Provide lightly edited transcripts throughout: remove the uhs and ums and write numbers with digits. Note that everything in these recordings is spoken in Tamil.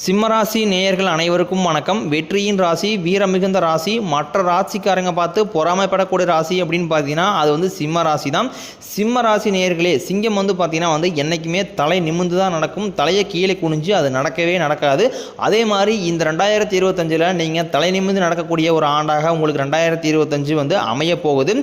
சிம்மராசி நேயர்கள் அனைவருக்கும் வணக்கம். வெற்றியின் ராசி, வீரமிகுந்த ராசி, மற்ற ராசிக்காரங்க பார்த்து பொறாமைப்படக்கூடிய ராசி அப்படின்னு பார்த்தீங்கன்னா அது வந்து சிம்ம ராசி தான். சிம்ம ராசி நேயர்களே, சிங்கம் வந்து பார்த்தீங்கன்னா என்றைக்குமே தலை நிமிர்ந்து தான் நடக்கும். தலையை கீழே குனிஞ்சு அது நடக்கவே நடக்காது. அதே மாதிரி இந்த 2025 நீங்கள் தலை நிமிர்ந்து நடக்கக்கூடிய ஒரு ஆண்டாக உங்களுக்கு 2025 அமைய போகுது.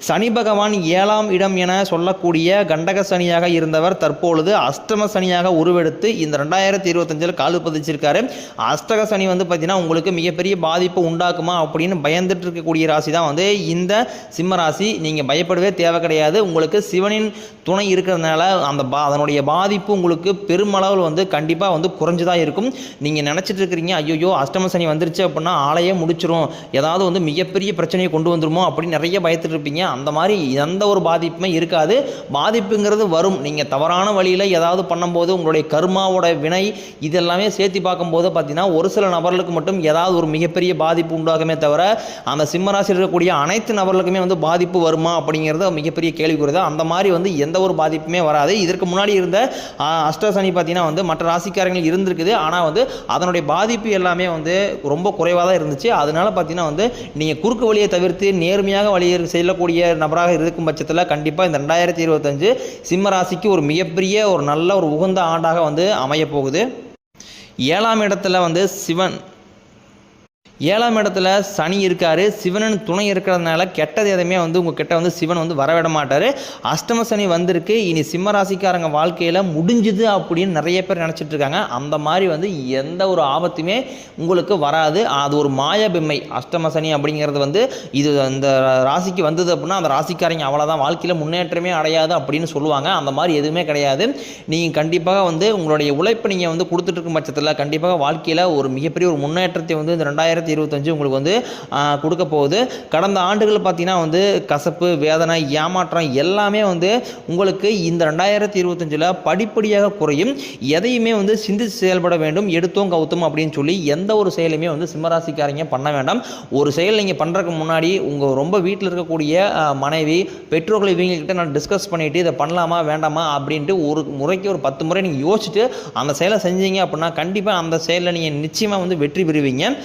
சனி பகவான் 7ஆம் இடம் என சொல்லக்கூடிய கண்டக சனியாக இருந்தவர் தற்பொழுது அஷ்டம சனியாக உருவெடுத்து இந்த 2025 கால் பதிச்சிருக்காரு. அஷ்டக சனி வந்து பார்த்தீங்கன்னா உங்களுக்கு மிகப்பெரிய பாதிப்பு உண்டாக்குமா அப்படின்னு பயந்துட்டு இருக்கக்கூடிய ராசி தான் இந்த சிம்ம ராசி. நீங்கள் பயப்படவே தேவை கிடையாது. உங்களுக்கு சிவனின் துணை இருக்கிறதுனால அதனுடைய பாதிப்பு உங்களுக்கு பெருமளவில் கண்டிப்பாக குறைஞ்சுதான் இருக்கும். நீங்கள் நினச்சிட்டு இருக்கிறீங்க ஐயோ அஷ்டம சனி வந்துருச்சு அப்படின்னா ஆளையே முடிச்சிரும், ஏதாவது மிகப்பெரிய பிரச்சனையை கொண்டு வந்துருமோ அப்படின்னு நிறைய பயத்துட்டு இருப்பீங்க. அந்த மாதிரி எந்த ஒரு பாதிப்புமே இருக்காது. பாதிப்புங்கிறது வரும். நீங்கள் தவறான வழியில் ஏதாவது பண்ணும்போது உங்களுடைய கர்மாவோட வினை இதெல்லாமே சேர்த்து பார்க்கும்போது பார்த்தீங்கன்னா ஒரு சில நபர்களுக்கு மட்டும் ஏதாவது ஒரு மிகப்பெரிய பாதிப்பு உண்டாகுமே தவிர அந்த சிம்மராசியில் இருக்கக்கூடிய அனைத்து நபர்களுக்குமே பாதிப்பு வருமா அப்படிங்கிறது மிகப்பெரிய கேள்விக்குறதா. அந்த மாதிரி எந்த ஒரு பாதிப்புமே வராது. இதற்கு முன்னாடி இருந்த அஷ்டசனி பார்த்தீங்கன்னா மற்ற ராசிக்காரங்களுக்கு இருந்திருக்குது. ஆனால் அதனுடைய பாதிப்பு எல்லாமே ரொம்ப குறைவாக தான் இருந்துச்சு. அதனால பார்த்தீங்கன்னா நீங்கள் குறுக்கு வழியை தவிர்த்து நேர்மையாக வழியை செல்லக்கூடிய நபராக இருக்கும் பட்சத்தில் கண்டிப்பாக இந்த 2025 சிம்ம ராசிக்கு ஒரு மிகப்பெரிய ஒரு நல்ல ஒரு உகந்த ஆண்டாக அமைய போகுது. 7ஆம் இடத்துல சிவன், 7ஆம் இடத்துல சனி இருக்காரு. சிவனின் துணை இருக்கிறதுனால கெட்டது எதுவுமே உங்கள் கிட்ட சிவன் வரவிட மாட்டார். அஷ்டம சனி வந்திருக்கு. இனி சிம்ம ராசிக்காரங்க வாழ்க்கையில் முடிஞ்சுது அப்படின்னு நிறைய பேர் நினச்சிட்டு இருக்காங்க. அந்த மாதிரி எந்த ஒரு ஆபத்துமே உங்களுக்கு வராது. அது ஒரு மாயபிம்மை. அஷ்டம சனி அப்படிங்கிறது இது அந்த ராசிக்கு வந்தது அப்படின்னா அந்த ராசிக்காரங்க அவ்வளோதான், வாழ்க்கையில் முன்னேற்றமே அடையாது அப்படின்னு சொல்லுவாங்க. அந்த மாதிரி எதுவுமே கிடையாது. நீங்கள் கண்டிப்பாக உங்களுடைய உழைப்பு நீங்கள் கொடுத்துட்டு இருக்கும் பட்சத்தில் கண்டிப்பாக வாழ்க்கையில் ஒரு மிகப்பெரிய ஒரு முன்னேற்றத்தை இந்த 2025 உங்களுக்கு கொடுக்க போகுது. கடந்த ஆண்டுகள் பார்த்தீங்கன்னா கசப்பு, வேதனை, ஏமாற்றம் எல்லாமே உங்களுக்கு இந்த 2025 படிப்படியாக குறையும். எதையுமே சிந்தித்து செயல்பட வேண்டும். எடுத்தோம் கவுத்தோம் அப்படின்னு சொல்லி எந்த ஒரு செயலுமே சிம்மராசிக்காரங்க பண்ண வேண்டாம். ஒரு செயல் நீங்கள் பண்ணுறதுக்கு முன்னாடி உங்கள் ரொம்ப வீட்டில் இருக்கக்கூடிய மனைவி, பெற்றோர்கள் இவங்ககிட்ட நான் டிஸ்கஸ் பண்ணிவிட்டு இதை பண்ணலாமா வேண்டாமா அப்படின்ட்டு ஒரு முறைக்கு ஒரு 10 முறை நீங்கள் யோசிச்சுட்டு அந்த செயலை செஞ்சீங்க அப்படின்னா கண்டிப்பாக அந்த செயலில் நீங்கள் நிச்சயமாக வெற்றி பெறுவீங்க.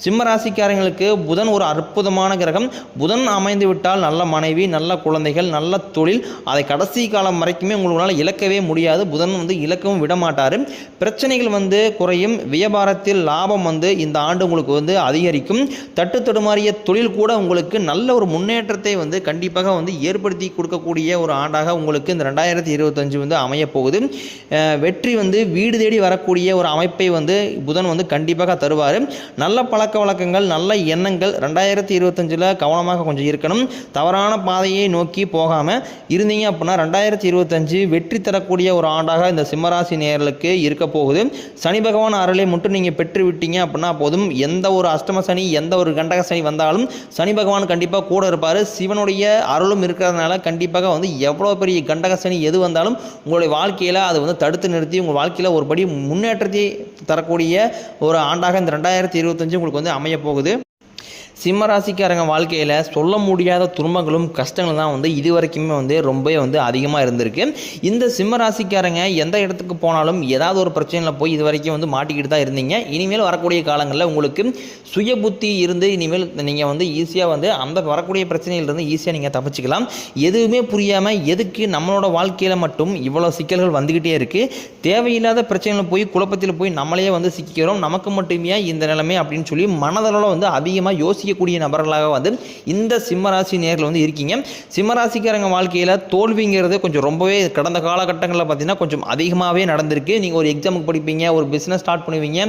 சிம்மராசிக்காரங்களுக்கு புதன் ஒரு அற்புதமான கிரகம். புதன் அமைந்து விட்டால் நல்ல மனைவி, நல்ல குழந்தைகள், நல்ல தொழில், அதை கடைசி காலம் வரைக்குமே உங்களால் இழக்கவே முடியாது. புதன் இழக்கவும் விட மாட்டார். பிரச்சனைகள் குறையும். வியாபாரத்தில் லாபம் இந்த ஆண்டு உங்களுக்கு அதிகரிக்கும். தட்டு தடுமாறிய தொழில் கூட உங்களுக்கு நல்ல ஒரு முன்னேற்றத்தை கண்டிப்பாக ஏற்படுத்தி கொடுக்கக்கூடிய ஒரு ஆண்டாக உங்களுக்கு இந்த 2025 அமைய போகுது. வெற்றி வீடு தேடி வரக்கூடிய ஒரு அமைப்பை புதன் கண்டிப்பாக தருவார். நல்ல பழக்க வழக்கங்கள், நல்ல எண்ணங்கள் 2025 கவனமாக கொஞ்சம் இருக்கணும். தவறான பாதையை நோக்கி போகாமல் இருந்தீங்க அப்படின்னா 2025 வெற்றி தரக்கூடிய ஒரு ஆண்டாக இந்த சிம்மராசி நேயர்களுக்கு இருக்க போகுது. சனி பகவான் அருளை மட்டும் நீங்கள் பெற்று விட்டீங்க அப்படின்னா போதும். எந்த ஒரு அஷ்டம சனி, எந்த ஒரு கண்டக சனி வந்தாலும் சனி பகவான் கண்டிப்பாக கூட இருப்பார். சிவனுடைய அருளும் இருக்கிறதுனால கண்டிப்பாக எவ்வளோ பெரிய கண்டக சனி எது வந்தாலும் உங்களுடைய வாழ்க்கையில் அது தடுத்து நிறுத்தி உங்கள் வாழ்க்கையில் ஒருபடி முன்னேற்றத்தை தரக்கூடிய ஒரு ஆண்டாக இந்த 2025 உங்களுக்கு அமைய போகுது. சிம்ம ராசிக்காரங்க வாழ்க்கையில் சொல்ல முடியாத துன்பங்களும் கஷ்டங்களும் தான் இது வரைக்குமே ரொம்ப அதிகமாக இருந்திருக்கு. இந்த சிம்ம ராசிக்காரங்க எந்த இடத்துக்கு போனாலும் ஏதாவது ஒரு பிரச்சனையில் போய் இது வரைக்கும் மாட்டிக்கிட்டு தான் இருந்தீங்க. இனிமேல் வரக்கூடிய காலங்களில் உங்களுக்கு சுய புத்தி இருந்து இனிமேல் நீங்கள் ஈஸியாக அந்த வரக்கூடிய பிரச்சனையிலிருந்து ஈஸியாக நீங்கள் தப்பிச்சிக்கலாம். எதுவுமே புரியாமல் எதுக்கு நம்மளோட வாழ்க்கையில் மட்டும் இவ்வளோ சிக்கல்கள் வந்துக்கிட்டே இருக்குது, தேவையில்லாத பிரச்சனையில் போய் குழப்பத்தில் போய் நம்மளையே சிக்கிறோம், நமக்கு மட்டுமே இந்த நிலைமை அப்படின்னு சொல்லி மனதளவில் அதிகமாக யோசிக்கக்கூடிய நபர்களாக இந்த சிம்மராசி நேயர்கள் இருக்கீங்க. சிம்மராசிக்காரங்க வாழ்க்கையில் தோல்விங்கிறது கொஞ்சம் ரொம்பவே கடந்த காலகட்டங்களில் பார்த்தீங்கன்னா கொஞ்சம் அதிகமாகவே நடந்திருக்கு. நீங்கள் ஒரு எக்ஸாமுக்கு படிப்பீங்க, ஒரு பிஸ்னஸ் ஸ்டார்ட் பண்ணுவீங்க,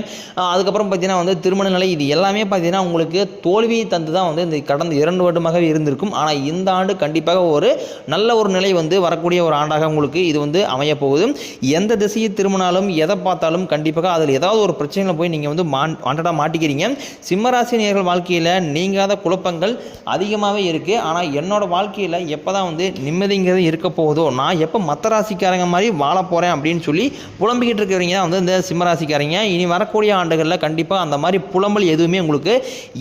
அதுக்கப்புறம் பார்த்தீங்கன்னா திருமண நிலை, இது எல்லாமே பார்த்தீங்கன்னா உங்களுக்கு தோல்வியை தந்து தான் இந்த கடந்த 2 வருடமாகவே இருந்திருக்கும். ஆனால் இந்த ஆண்டு கண்டிப்பாக ஒரு நல்ல ஒரு நிலை வரக்கூடிய ஒரு ஆண்டாக உங்களுக்கு இது அமைய போகுது. எந்த திசையை திரும்பினாலும் எதை பார்த்தாலும் கண்டிப்பாக அதில் ஏதாவது ஒரு பிரச்சனையில் போய் நீங்கள் மாட்டிக்கிறீங்க. சிம்மராசி நேயர்கள் வாழ்க்கையில் நீங்காத குழப்பங்கள் அதிகமாகவே இருக்குது. ஆனால் என்னோடய வாழ்க்கையில் எப்போ தான் வந்து நிம்மதிங்கிறது இருக்க போகுதோ, நான் எப்போ மற்ற ராசிக்காரங்க மாதிரி வாழ போகிறேன் அப்படின்னு சொல்லி புலம்பிக்கிட்டு இருக்கிறவங்க தான் வந்து இந்த சிம்மராசிக்காரங்க. இனி வரக்கூடிய ஆண்டுகளில் கண்டிப்பாக அந்த மாதிரி புலம்பல் எதுவுமே உங்களுக்கு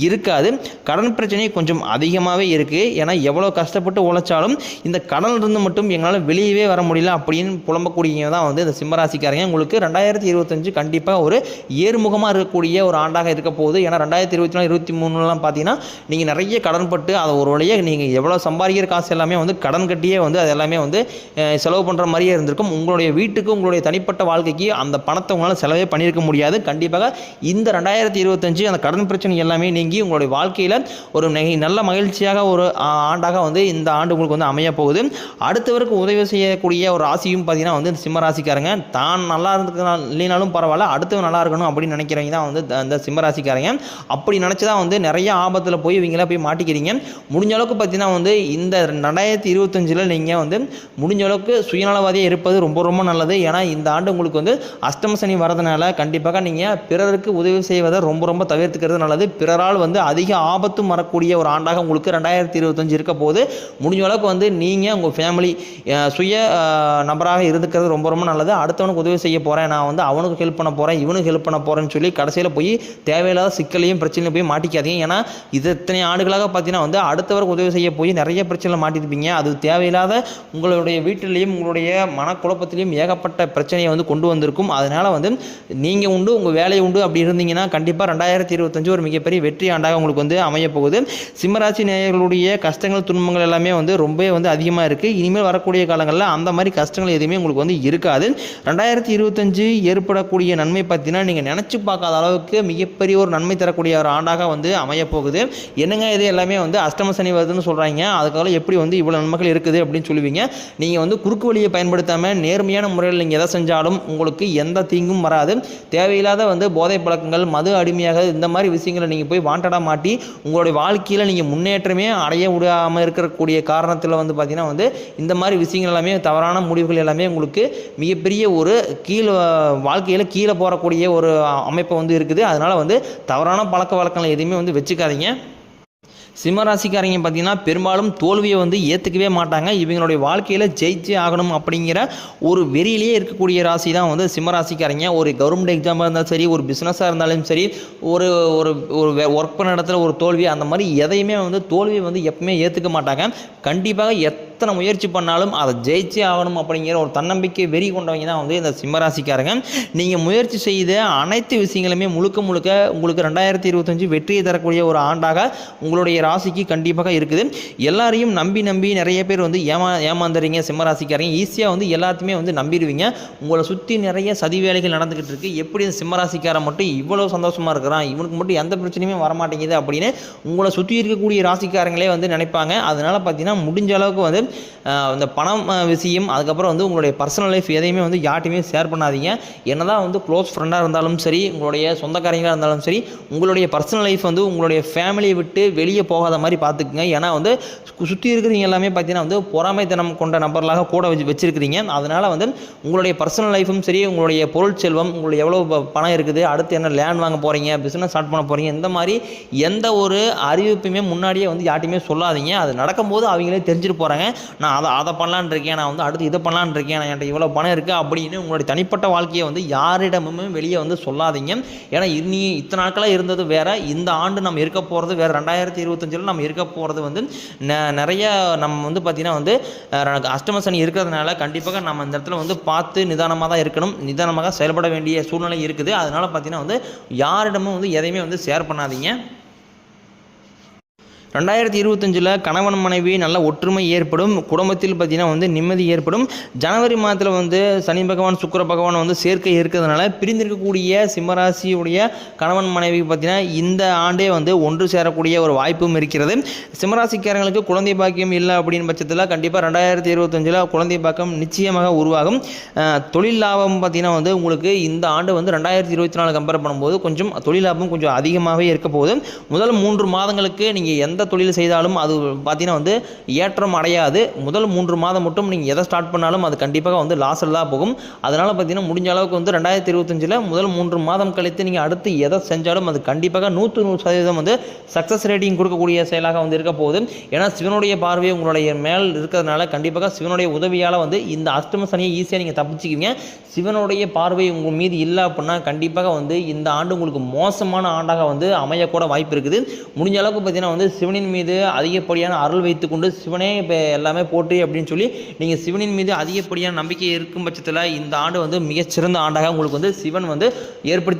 இருக்காது. கடன் பிரச்சனை கொஞ்சம் அதிகமாகவே இருக்குது. ஏன்னா எவ்வளோ கஷ்டப்பட்டு உழைச்சாலும் இந்த கடனிலிருந்து மட்டும் எங்களால் வெளியவே வர முடியல அப்படின்னு புலம்பக்கூடியவங்க தான் வந்து இந்த சிம்மராசிக்காரங்க. உங்களுக்கு 2025 கண்டிப்பாக ஒரு ஏறுமுகமாக இருக்கக்கூடிய ஒரு ஆண்டாக இருக்க போகுது. ஏன்னா 2024 23 பார்த்தீங்கன்னா நீங்கள் நிறைய கடன்பட்டு அதை ஒரு வழியாக நீங்கள் எவ்வளோ சம்பாதிக்கிற காசு எல்லாமே வந்து கடன் கட்டியே வந்து அது எல்லாமே வந்து செலவு பண்ணுற மாதிரியே இருந்திருக்கும். உங்களுடைய வீட்டுக்கு உங்களுடைய தனிப்பட்ட வாழ்க்கைக்கு அந்த பணத்தை உங்களால் செலவே பண்ணியிருக்க முடியாது. கண்டிப்பாக இந்த 2025 அந்த கடன் பிரச்சனை எல்லாமே நீங்கி உங்களுடைய வாழ்க்கையில் ஒரு நல்ல மகிழ்ச்சியாக ஒரு ஆண்டாக வந்து இந்த ஆண்டு உங்களுக்கு வந்து அமைய போகுது. அடுத்தவருக்கு உதவி செய்யக்கூடிய ஒரு ராசியும் பார்த்தீங்கன்னா வந்து சிம்ம ராசிக்காரங்க. தான் நல்லா இல்லைனாலும் பரவாயில்ல, அடுத்தவங்க நல்லா இருக்கணும் அப்படின்னு நினைக்கிறவங்க தான் வந்து அந்த சிம்மராசிக்காரங்க. அப்படி நினச்சதான் வந்து நிறைய ஆபத்தில் போய் இவங்கள போய் மாட்டிக்கிறீங்க. முடிஞ்ச அளவுக்கு பார்த்தீங்கன்னா வந்து இந்த 2025 நீங்கள் வந்து முடிஞ்ச அளவுக்கு சுயநலவாதியாக இருப்பது ரொம்ப ரொம்ப நல்லது. ஏன்னா இந்த ஆண்டு உங்களுக்கு வந்து அஷ்டம சனி வரதுனால கண்டிப்பாக நீங்கள் பிறருக்கு உதவி செய்வதை ரொம்ப ரொம்ப தவிர்த்துக்கிறது நல்லது. பிறரால் வந்து அதிக ஆபத்தும் வரக்கூடிய ஒரு ஆண்டாக உங்களுக்கு 2025 இருக்க போது முடிஞ்ச அளவுக்கு வந்து நீங்கள் உங்கள் ஃபேமிலி சுய நபராக இருந்துக்கிறது ரொம்ப ரொம்ப நல்லது. அடுத்தவனுக்கு உதவி செய்ய போகிறேன், நான் வந்து அவனுக்கு ஹெல்ப் பண்ண போகிறேன், இவனுக்கு ஹெல்ப் பண்ண போகிறேன்னு சொல்லி கடைசியில் போய் தேவையில்லாத சிக்கலையும் பிரச்சனையும் போய் மாட்டிக்காதீங்க. ஏன்னா இது இத்தனை ஆண்டுகளாக பார்த்தீங்கன்னா வந்து அடுத்தவருக்கு உதவி செய்ய போய் நிறைய பிரச்சனையில் மாட்டிருப்பீங்க. அது தேவையில்லாத உங்களுடைய வீட்டிலையும் உங்களுடைய மனக்குழப்பத்திலையும் ஏகப்பட்ட பிரச்சனையை வந்து கொண்டு வந்திருக்கும். அதனால் வந்து நீங்கள் உண்டு உங்கள் வேலையை உண்டு அப்படி இருந்தீங்கன்னா கண்டிப்பாக 2025 ஒரு மிகப்பெரிய வெற்றி ஆண்டாக உங்களுக்கு வந்து அமைய போகுது. சிம்மராசி நேயர்களுடைய கஷ்டங்கள் துன்பங்கள் எல்லாமே வந்து ரொம்பவே வந்து அதிகமாக இருக்குது. இனிமேல் வரக்கூடிய காலங்களில் அந்த மாதிரி கஷ்டங்கள் எதுவுமே உங்களுக்கு வந்து இருக்காது. 2025 ஏற்படக்கூடிய நன்மை பார்த்தீங்கன்னா நீங்கள் நினச்சி பார்க்காத அளவுக்கு மிகப்பெரிய ஒரு நன்மை தரக்கூடிய ஒரு ஆண்டாக வந்து அமைய போகுது. என்னங்க இது எல்லாமே வந்து அஷ்டம சனி வருதுன்னு சொல்கிறாங்க, அதுக்காக எப்படி வந்து இவ்வளோ நன்மைகள் இருக்குது அப்படின்னு சொல்லுவீங்க. நீங்கள் வந்து குறுக்கு வழியை பயன்படுத்தாமல் நேர்மையான முறையில் நீங்கள் எதை செஞ்சாலும் உங்களுக்கு எந்த தீங்கும் வராது. தேவையில்லாத வந்து போதை பழக்கங்கள், மது அடிமையாக இந்த மாதிரி விஷயங்களை நீங்கள் போய் வாண்டடாக மாட்டி உங்களுடைய வாழ்க்கையில் நீங்கள் முன்னேற்றமே அடைய விடாமல் இருக்கக்கூடிய காரணத்தில் வந்து பார்த்தீங்கன்னா வந்து இந்த மாதிரி விஷயங்கள் எல்லாமே தவறான முடிவுகள் எல்லாமே உங்களுக்கு மிகப்பெரிய ஒரு வாழ்க்கையில் கீழே போகக்கூடிய ஒரு அமைப்பு வந்து இருக்குது. அதனால் வந்து தவறான பழக்க வழக்கங்கள் எதுவுமே வந்து வச்சுக்காதீங்க. சிம்மராசிக்காரங்க பார்த்தீங்கன்னா பெரும்பாலும் தோல்வியை வந்து ஏற்றுக்கவே மாட்டாங்க. இவங்களுடைய வாழ்க்கையில் ஜெயிச்சே ஆகணும் அப்படிங்கிற ஒரு வெறியிலேயே இருக்கக்கூடிய ராசி தான் வந்து சிம்மராசிக்காரங்க. ஒரு கவர்மெண்ட் எக்ஸாமாக இருந்தாலும் சரி, ஒரு பிஸ்னஸாக இருந்தாலும் சரி, ஒரு ஒரு ஒர்க் பண்ண இடத்துல ஒரு தோல்வி, அந்த மாதிரி எதையுமே வந்து தோல்வியை வந்து எப்பவுமே ஏற்றுக்க மாட்டாங்க. கண்டிப்பாக எத்தனை முயற்சி பண்ணாலும் அதை ஜெயிச்சே ஆகணும் அப்படிங்கிற ஒரு தன்னம்பிக்கை வெறி கொண்டவங்க தான் வந்து இந்த சிம்மராசிக்காரங்க. நீங்கள் முயற்சி செய்த அனைத்து விஷயங்களுமே முழுக்க முழுக்க உங்களுக்கு 2025 வெற்றியை தரக்கூடிய ஒரு ஆண்டாக உங்களுடைய ராசிக்கு கண்டிப்பாக இருக்குது. எல்லாரையும் நம்பி நிறைய பேர் வந்து ஏமாந்துறீங்க சிம்மராசிக்காரங்க. ஈஸியாக வந்து எல்லாத்தையுமே வந்து நம்பிடுவீங்க. உங்களை சுற்றி நிறைய சதி வேலைகள் நடந்துக்கிட்டு இருக்குது. எப்படி இந்த சிம்மராசிக்காரன் மட்டும் இவ்வளோ சந்தோஷமாக இருக்கிறான், இவனுக்கு மட்டும் எந்த பிரச்சனையுமே வரமாட்டேங்குது அப்படின்னு உங்களை சுற்றி இருக்கக்கூடிய ராசிக்காரங்களே வந்து நினைப்பாங்க. அதனால் பார்த்தீங்கன்னா முடிஞ்ச அளவுக்கு வந்து இந்த பணம் விஷயம், அதுக்கப்புறம் வந்து உங்களுடைய பர்சனல் லைஃப் எதையுமே வந்து யார்ட்டையுமே ஷேர் பண்ணாதீங்க. என்னதான் வந்து க்ளோஸ் ஃப்ரெண்டாக இருந்தாலும் சரி, உங்களுடைய சொந்தக்காரங்களாக இருந்தாலும் சரி, உங்களுடைய பர்சனல் லைஃப் வந்து உங்களுடைய ஃபேமிலியை விட்டு வெளியே போகாத மாதிரி பார்த்துக்குங்க. ஏன்னா வந்து சுற்றி இருக்கிறவங்க எல்லாமே பார்த்தீங்கன்னா வந்து பொறாமைத்தனம் கொண்ட நபர்களாக கூட வச்சிருக்கிறீங்க. அதனால் வந்து உங்களுடைய பர்சனல் லைஃபும் சரி, உங்களுடைய பொருள் செல்வம், உங்களுக்கு எவ்வளோ பணம் இருக்குது, அடுத்து என்ன லேண்ட் வாங்க போகிறீங்க, பிஸ்னஸ் ஸ்டார்ட் பண்ண போகிறீங்க, இந்த மாதிரி எந்த ஒரு அறிவிப்புமே முன்னாடியே வந்து யார்ட்டையுமே சொல்லாதீங்க. அது நடக்கும்போது அவங்களே தெரிஞ்சுட்டு போகிறாங்க. நான் அதை பண்ணலான்னு இருக்கேன், நான் வந்து அடுத்து இதை பண்ணலான்னு இருக்கேன், நான் என்கிட்ட இவ்வளோ பணம் இருக்குது அப்படின்னு உங்களுடைய தனிப்பட்ட வாழ்க்கையை வந்து யாரிடமுமே வெளியே வந்து சொல்லாதீங்க. ஏன்னா இத்தனை நாட்களாக இருந்தது வேறு, இந்த ஆண்டு நம்ம இருக்க போகிறது வேறு. 2025 நம்ம இருக்க போகிறது வந்து நிறைய நம்ம வந்து பார்த்திங்கன்னா வந்து அஷ்டம சனி இருக்கிறதுனால கண்டிப்பாக நம்ம இந்த இடத்துல வந்து பார்த்து நிதானமாக தான் இருக்கணும், நிதானமாக செயல்பட வேண்டிய சூழ்நிலை இருக்குது. அதனால் பார்த்திங்கன்னா வந்து யாரிடமும் வந்து எதையுமே வந்து ஷேர் பண்ணாதீங்க. 2025 கணவன் மனைவி நல்ல ஒற்றுமை ஏற்படும். குடும்பத்தில் பார்த்திங்கன்னா வந்து நிம்மதி ஏற்படும். ஜனவரி மாதத்தில் வந்து சனி பகவான் சுக்கிர பகவான் வந்து சேர்க்கை இருக்கிறதுனால பிரிந்திருக்கக்கூடிய சிம்மராசியுடைய கணவன் மனைவி பார்த்திங்கன்னா இந்த ஆண்டே வந்து ஒன்று சேரக்கூடிய ஒரு வாய்ப்பும் இருக்கிறது. சிம்மராசிக்காரங்களுக்கு குழந்தை பாக்கியம் இல்லை அப்படின்னு பட்சத்தில் கண்டிப்பாக 2025 குழந்தை பாக்கியம் நிச்சயமாக உருவாகும். தொழில் லாபம் பார்த்திங்கன்னா வந்து உங்களுக்கு இந்த ஆண்டு வந்து 2024 கம்பேர் பண்ணும்போது கொஞ்சம் தொழில் லாபம் கொஞ்சம் அதிகமாகவே இருக்க போகுது. முதல் 3 மாதங்களுக்கு நீங்கள் எந்த எந்த தொழில் செய்தாலும் அது பார்த்தீங்கன்னா வந்து ஏற்றம் அடையாது. முதல் 3 மாதம் மட்டும் நீங்கள் எதை ஸ்டார்ட் பண்ணாலும் அது கண்டிப்பாக வந்து லாஸில் தான் போகும். அதனால் பார்த்தீங்கன்னா முடிஞ்ச அளவுக்கு வந்து 2025 முதல் 3 மாதம் கழித்து நீங்கள் அடுத்து எதை செஞ்சாலும் அது கண்டிப்பாக 100% வந்து சக்ஸஸ் ரேட்டிங் கொடுக்கக்கூடிய செயலாக வந்து இருக்க போகுது. ஏன்னா சிவனுடைய பார்வை உங்களுடைய மேல் இருக்கிறதுனால கண்டிப்பாக சிவனுடைய உதவியால் வந்து இந்த அஷ்டம சனியை ஈஸியாக நீங்கள் தப்பிச்சுக்குவீங்க. சிவனுடைய பார்வை உங்கள் மீது இல்லை அப்படின்னா கண்டிப்பாக வந்து இந்த ஆண்டு உங்களுக்கு மோசமான ஆண்டாக வந்து அமையக்கூட வாய்ப்பு இருக்குது. முடிஞ்ச அளவுக்கு பார்த்தீங்கன்னா வந்து சிவனின் மீது அதிகப்படியான அருள் வைத்துக்கொண்டு சிவனே இப்போ எல்லாமே போற்றி அப்படின்னு சொல்லி நீங்கள் சிவனின் மீது அதிகப்படியான நம்பிக்கை இருக்கும் பட்சத்தில் இந்த ஆண்டு வந்து மிகச்சிறந்த ஆண்டாக உங்களுக்கு வந்து சிவன் வந்து ஏற்படுத்தி